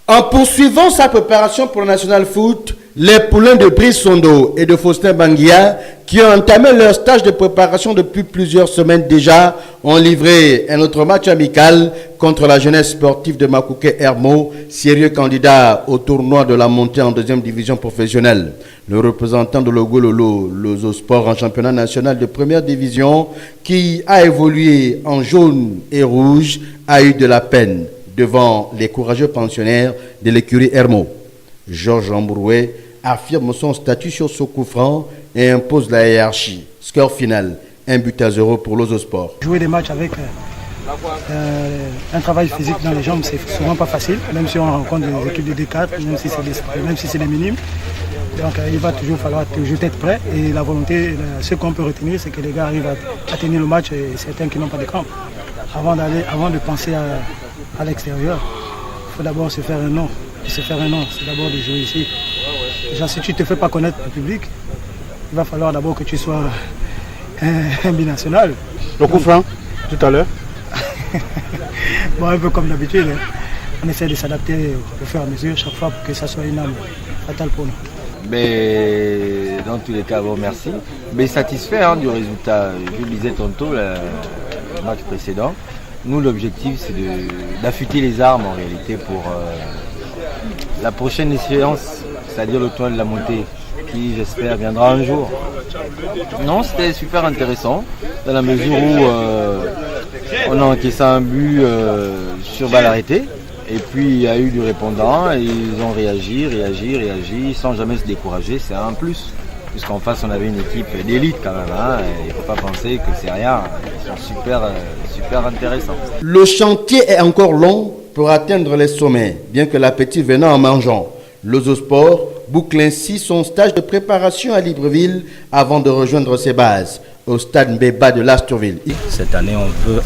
En poursuivant sa préparation pour le National Foot, les poulains de Brice Sondo et de Faustin Banguia, qui ont entamé leur stage de préparation depuis plusieurs semaines déjà, ont livré un autre match amical contre la jeunesse sportive de Makouké Hermo, sérieux candidat au tournoi de la montée en deuxième division professionnelle. Le représentant de Logololo, l'Ozosport en championnat national de première division, qui a évolué en jaune et rouge, a eu de la peine devant les courageux pensionnaires de l'écurie Hermo. Georges Ambroué affirme son statut sur ce coup franc et impose la hiérarchie. Score final, 1-0 pour l'Ozosport. Jouer des matchs avec un travail physique dans les jambes, c'est souvent pas facile, même si on rencontre des équipes de D4, même si c'est des minimes. Donc il va toujours falloir être prêt et la volonté, ce qu'on peut retenir, c'est que les gars arrivent à tenir le match et certains qui n'ont pas de crampes. Avant de penser à l'extérieur, il faut d'abord se faire un nom. Et se faire un nom, c'est d'abord de jouer ici. Déjà, si tu ne te fais pas connaître du public, il va falloir d'abord que tu sois un binational. Le coup franc, tout à l'heure. Bon, un peu comme d'habitude, hein. On essaie de s'adapter au fur et à mesure, chaque fois pour que ça soit une âme fatale pour nous. Mais dans tous les cas, bon, merci. Mais satisfait du résultat. Je le disais tantôt, le match précédent. Nous, l'objectif, c'est d'affûter les armes en réalité pour la prochaine échéance, c'est-à-dire le tournoi de la montée, qui j'espère viendra un jour. Non, c'était super intéressant, dans la mesure où on a encaissé un but sur balle arrêtée. Et puis il y a eu du répondant et ils ont réagi, sans jamais se décourager, c'est un plus. Puisqu'en face on avait une équipe d'élite quand même, il ne faut pas penser que c'est rien, ils sont super intéressants. Le chantier est encore long pour atteindre les sommets, bien que l'appétit venant en mangeant. L'Ozosport boucle ainsi son stage de préparation à Libreville avant de rejoindre ses bases au stade Mbeba de Lastourville. Cette année, on veut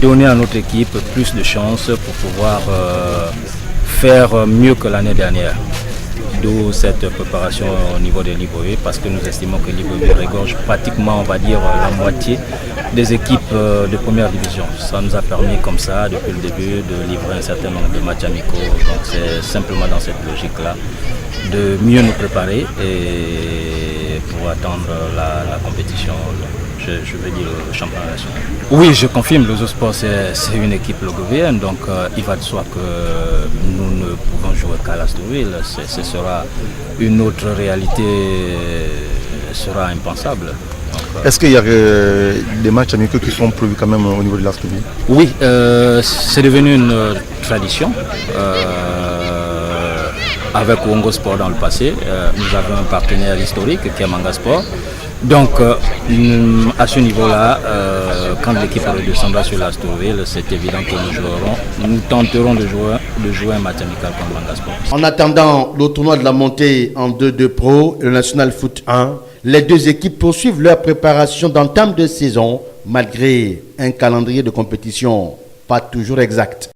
donner à notre équipe plus de chances pour pouvoir faire mieux que l'année dernière. D'où cette préparation au niveau de Libreville, parce que nous estimons que Libreville regorge pratiquement, on va dire, la moitié des équipes de première division. Ça nous a permis comme ça, depuis le début, de livrer un certain nombre de matchs amicaux. Donc c'est simplement dans cette logique-là de mieux nous préparer et pour attendre la compétition, je veux dire le championnat national. Oui, je confirme, l'Ozosport c'est une équipe logovienne, donc il va de soi que nous ne pouvons jouer qu'à Lastourville. Ce sera une autre réalité, sera impensable. Est-ce qu'il y a des matchs amicaux qui sont prévus quand même au niveau de Lastourville? Oui, c'est devenu une tradition. Avec Wongo Sport dans le passé, nous avons un partenaire historique qui est Manga Sport. Donc à ce niveau-là, quand l'équipe redescendra sur Lastourville, c'est évident que nous tenterons de jouer un match amical contre Manga Sport. En attendant le tournoi de la montée en 2-2 Pro et le National Foot 1, les deux équipes poursuivent leur préparation d'entame de saison malgré un calendrier de compétition pas toujours exact.